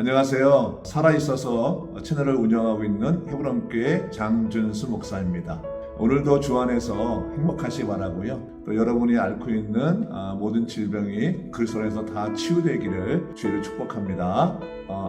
안녕하세요. 살아있어서 채널을 운영하고 있는 헤브론교회 장준수 목사입니다. 오늘도 주 안에서 행복하시기 바라고요. 또 여러분이 앓고 있는 모든 질병이 그리스도에서 다 치유되기를 주의를 축복합니다.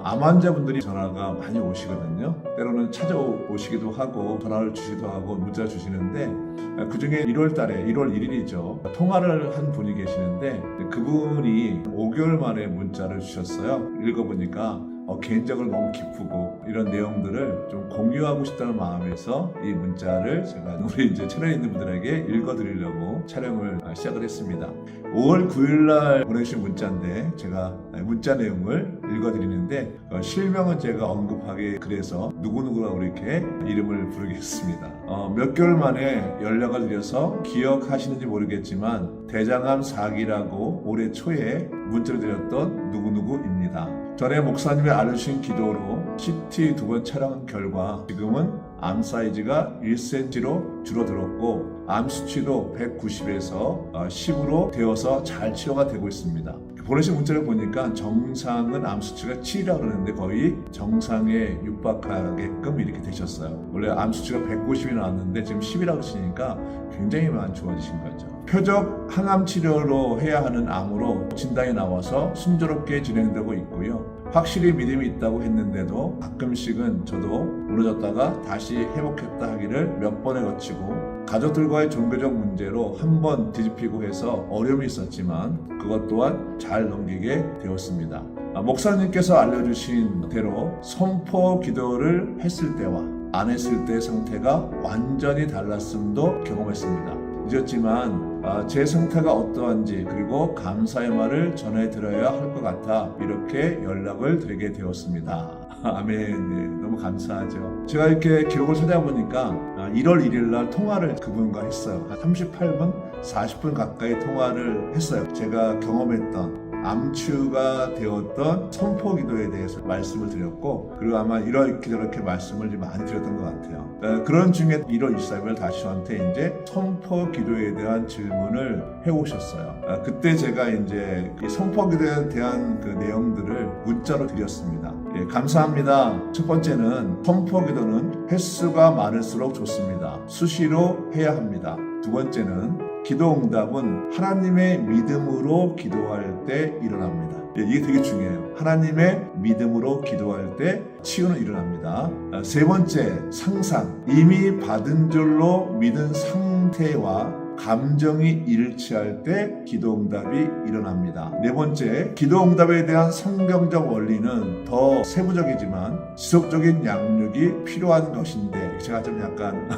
암 환자분들이 전화가 많이 오시거든요. 때로는 찾아오시기도 하고 전화를 주시기도 하고 문자 주시는데 그중에 1월 1일이죠. 통화를 한 분이 계시는데 그분이 5개월 만에 문자를 주셨어요. 읽어보니까 개인적으로 너무 기쁘고 이런 내용들을 좀 공유하고 싶다는 마음에서 이 문자를 제가 우리 이제 채널에 있는 분들에게 읽어드리려고 촬영을 시작을 했습니다. 5월 9일날 보내주신 문자인데 제가 문자 내용을 읽어드리는데 실명은 제가 언급하기 그래서 누구누구라고 이렇게 이름을 부르겠습니다. 몇 개월 만에 연락을 드려서 기억하시는지 모르겠지만 대장암 4기라고 올해 초에 문자를 드렸던 누구누구입니다. 전에 목사님이 알려주신 기도로 CT 2번 촬영 결과 지금은 암 사이즈가 1cm로 줄어들었고 암 수치도 190에서 10으로 되어서 잘 치료가 되고 있습니다. 보내신 문자를 보니까 정상은 암 수치가 7이라고 그러는데 거의 정상에 육박하게끔 이렇게 되셨어요. 원래 암 수치가 190이 나왔는데 지금 10이라고 하시니까 굉장히 많이 좋아지신 거죠. 표적 항암 치료로 해야 하는 암으로 진단이 나와서 순조롭게 진행되고 있고요. 확실히 믿음이 있다고 했는데도 가끔씩은 저도 무너졌다가 다시 회복했다 하기를 몇 번에 거치고 가족들과의 종교적 문제로 한 번 뒤집히고 해서 어려움이 있었지만 그것 또한 잘 넘기게 되었습니다. 목사님께서 알려주신 대로 선포 기도를 했을 때와 안 했을 때의 상태가 완전히 달랐음도 경험했습니다. 늦었지만 제 상태가 어떠한지 그리고 감사의 말을 전해드려야 할 것 같아 이렇게 연락을 드리게 되었습니다. 아멘. 네, 너무 감사하죠. 제가 이렇게 기록을 찾아보니까 1월 1일 날 통화를 그분과 했어요. 한 38분, 40분 가까이 통화를 했어요. 제가 경험했던 암치유가 되었던 선포 기도에 대해서 말씀을 드렸고 그리고 아마 이렇게 저렇게 말씀을 많이 드렸던 것 같아요. 그런 중에 1월 24일 다시 저한테 이제 선포 기도에 대한 질문을 해오셨어요. 그때 제가 이제 이 선포 기도에 대한 그 내용들을 문자로 드렸습니다. 감사합니다. 첫 번째는 선포 기도는 횟수가 많을수록 좋습니다. 수시로 해야 합니다. 두 번째는 기도 응답은 하나님의 믿음으로 기도할 때 일어납니다. 이게 되게 중요해요. 하나님의 믿음으로 기도할 때 치유는 일어납니다. 세 번째, 상상. 이미 받은 줄로 믿은 상태와 감정이 일치할 때 기도응답이 일어납니다. 네 번째, 기도응답에 대한 성경적 원리는 더 세부적이지만 지속적인 양육이 필요한 것인데 제가 좀 약간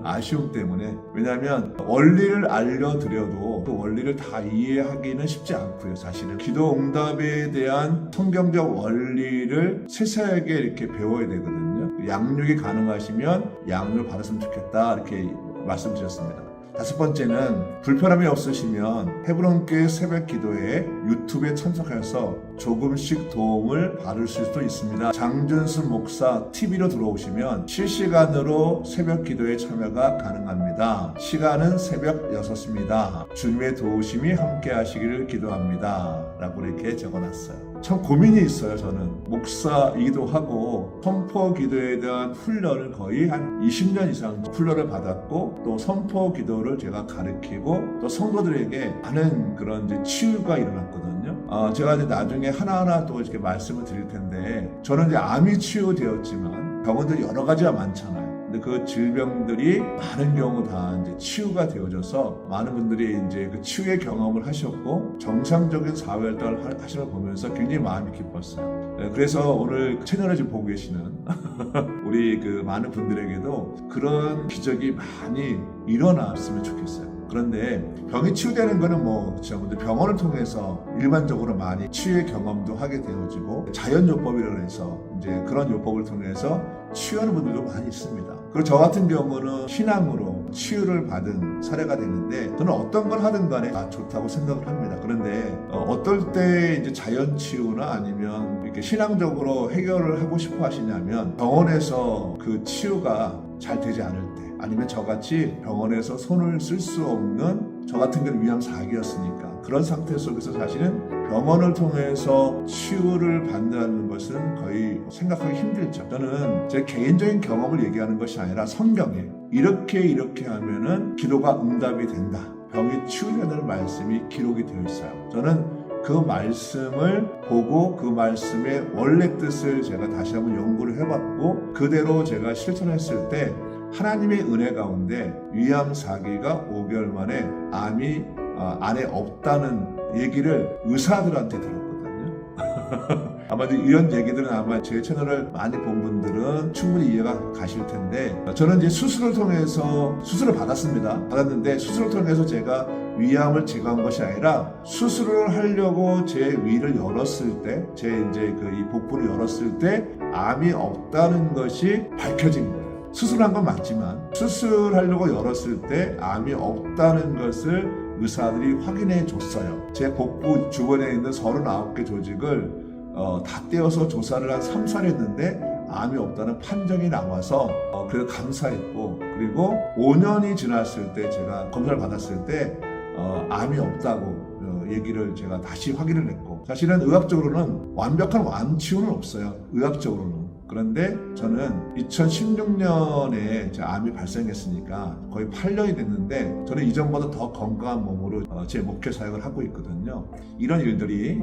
아쉬움 때문에 왜냐하면 원리를 알려드려도 그 원리를 다 이해하기는 쉽지 않고요. 사실은 기도응답에 대한 성경적 원리를 세세하게 이렇게 배워야 되거든요. 양육이 가능하시면 양육을 받았으면 좋겠다 이렇게 말씀드렸습니다. 다섯 번째는 불편함이 없으시면 헤브론교회 새벽 기도에 유튜브에 참석해서 조금씩 도움을 받을 수도 있습니다. 장준수 목사 TV로 들어오시면 실시간으로 새벽 기도에 참여가 가능합니다. 시간은 새벽 6시입니다. 주님의 도우심이 함께 하시기를 기도합니다. 라고 이렇게 적어놨어요. 참 고민이 있어요. 저는 목사이기도 하고 선포 기도에 대한 훈련을 거의 한 20년 이상 훈련을 받았고 또 선포 기도를 제가 가르치고 또 성도들에게 많은 그런 이제 치유가 일어났거든요. 제가 이제 나중에 하나하나 또 이렇게 말씀을 드릴 텐데 저는 이제 암이 치유되었지만 병원들이 여러 가지가 많잖아요. 근데 그 질병들이 많은 경우 다 이제 치유가 되어져서 많은 분들이 이제 그 치유의 경험을 하셨고 정상적인 사회활동을 하시는 걸 보면서 굉장히 마음이 기뻤어요. 그래서 오늘 채널을 지금 보고 계시는 우리 그 많은 분들에게도 그런 기적이 많이 일어났으면 좋겠어요. 그런데 병이 치유되는 거는 그렇죠. 근데 병원을 통해서 일반적으로 많이 치유의 경험도 하게 되어지고 자연요법이라고 해서 이제 그런 요법을 통해서 치유하는 분들도 많이 있습니다. 그리고 저 같은 경우는 신앙으로 치유를 받은 사례가 되는데 저는 어떤 걸 하든 간에 다 좋다고 생각을 합니다. 그런데 어떨 때 이제 자연 치유나 아니면 이렇게 신앙적으로 해결을 하고 싶어 하시냐면 병원에서 그 치유가 잘 되지 않을 때 아니면 저같이 병원에서 손을 쓸 수 없는 저 같은 경우는 위암 4기였으니까 그런 상태 속에서 사실은 병원을 통해서 치유를 받는다는 것은 거의 생각하기 힘들죠. 저는 제 개인적인 경험을 얘기하는 것이 아니라 성경에 이렇게 하면은 기도가 응답이 된다, 병이 치유된다는 말씀이 기록이 되어 있어요. 저는 그 말씀을 보고 그 말씀의 원래 뜻을 제가 다시 한번 연구를 해봤고, 그대로 제가 실천했을 때 하나님의 은혜 가운데 위암 4기가 5개월 만에 암이 안에 없다는 얘기를 의사들한테 들었거든요. 아마 이런 얘기들은 아마 제 채널을 많이 본 분들은 충분히 이해가 가실 텐데, 저는 이제 수술을 통해서 수술을 받았는데 수술을 통해서 제가 위암을 제거한 것이 아니라 수술을 하려고 제 위를 열었을 때, 제 이제 이 복부를 열었을 때 암이 없다는 것이 밝혀진 거예요. 수술한 건 맞지만 수술하려고 열었을 때 암이 없다는 것을 의사들이 확인해 줬어요. 제 복부 주변에 있는 39개 조직을 다 떼어서 조사를 한 3, 4일 했는데 암이 없다는 판정이 나와서 그래서 감사했고, 그리고 5년이 지났을 때 제가 검사를 받았을 때 암이 없다고 얘기를 제가 다시 확인을 했고, 사실은 의학적으로는 완벽한 완 치유는 없어요. 의학적으로는. 그런데 저는 2016년에 암이 발생했으니까 거의 8년이 됐는데, 저는 이전보다 더 건강한 몸으로 제 목회 사역을 하고 있거든요. 이런 일들이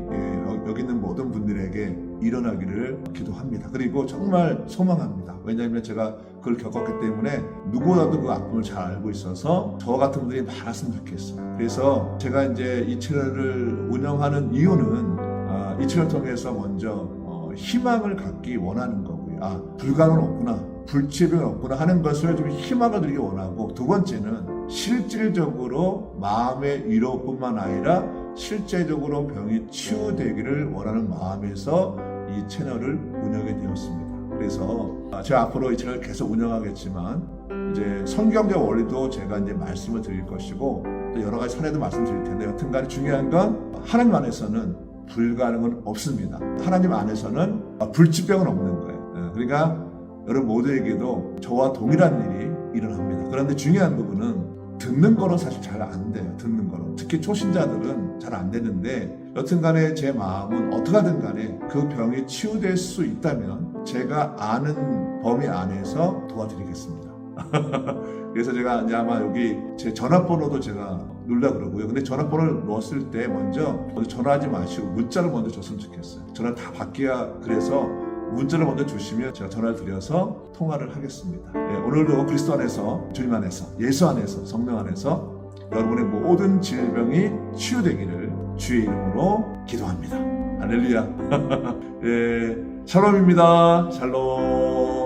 여기 있는 모든 분들에게 일어나기를 기도합니다. 그리고 정말 소망합니다. 왜냐하면 제가 그걸 겪었기 때문에 누구보다도 그 아픔을 잘 알고 있어서 저 같은 분들이 많았으면 좋겠어요. 그래서 제가 이제 이 채널을 운영하는 이유는 이 채널을 통해서 먼저 희망을 갖기 원하는 거고요. 불가능은 없구나, 불치병은 없구나 하는 것을 좀 희망을 드리기 원하고, 두 번째는 실질적으로 마음의 위로뿐만 아니라 실제적으로 병이 치유되기를 원하는 마음에서 이 채널을 운영하게 되었습니다. 그래서 제가 앞으로 이 채널을 계속 운영하겠지만 이제 성경적 원리도 제가 이제 말씀을 드릴 것이고, 또 여러 가지 사례도 말씀드릴 텐데, 여튼간에 중요한 건 하나님 안에서는 불가능은 없습니다. 하나님 안에서는 불치병은 없는 거예요. 그러니까 여러분 모두에게도 저와 동일한 일이 일어납니다. 그런데 중요한 부분은 듣는 거는 사실 잘 안 돼요. 듣는 거는. 특히 초신자들은 잘 안 되는데, 여튼간에 제 마음은 어떻게든 간에 그 병이 치유될 수 있다면 제가 아는 범위 안에서 도와드리겠습니다. 그래서 제가 이제 아마 여기 제 전화번호도 제가 누르려 그러고요. 근데 전화번호를 넣었을 때 먼저 전화하지 마시고 문자를 먼저 줬으면 좋겠어요. 전화를 다 받기야. 그래서 문자를 먼저 주시면 제가 전화를 드려서 통화를 하겠습니다. 오늘도 그리스도 안에서, 주님 안에서, 예수 안에서, 성령 안에서 여러분의 모든 질병이 치유되기를 주의 이름으로 기도합니다. 할렐루야. 샬롬입니다. 샬롬.